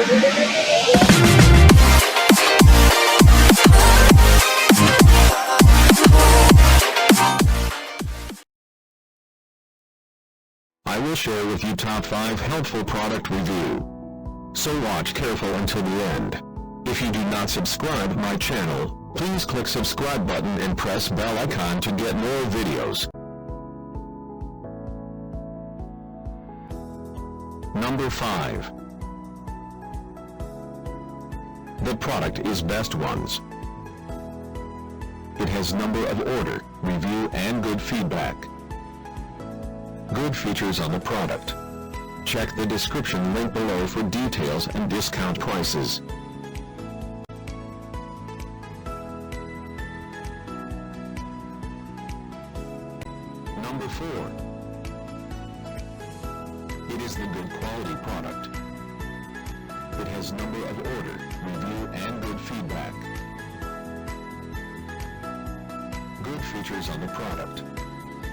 I will share with you top 5 helpful product review. So watch careful until the end. If you do not subscribe my channel, please click subscribe button and press bell icon to get more videos. Number 5. The product is Best Ones. It has number of order, review and good feedback. Good features on the product. Check the description link below for details and discount prices. Number 4. It is the good quality product. It has number of order, review and good feedback. Good features on the product.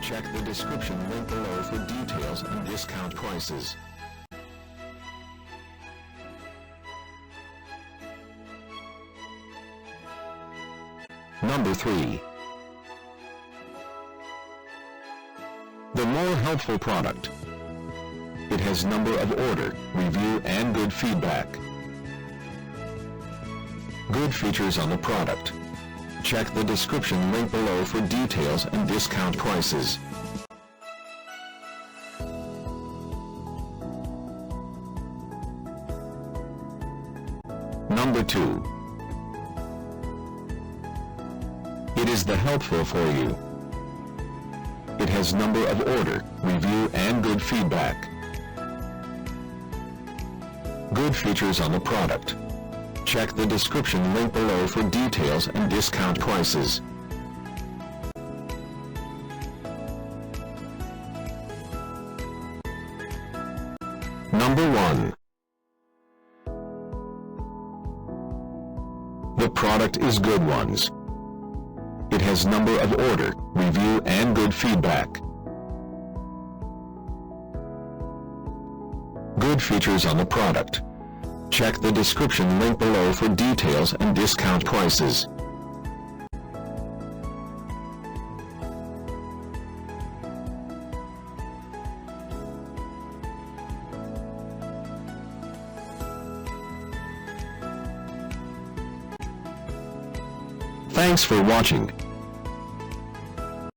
Check the description link below for details and discount prices. Number 3. The more helpful product. It has number of order, review and good feedback. Good features on the product. Check the description link below for details and discount prices. Number 2. It is the helpful for you. It has number of order, review and good feedback. Good features on the product. Check the description link below for details and discount prices. Number 1. The product is Good Ones. It has number of order, review and good feedback. Good features on the product. Check the description link below for details and discount prices. Thanks for watching.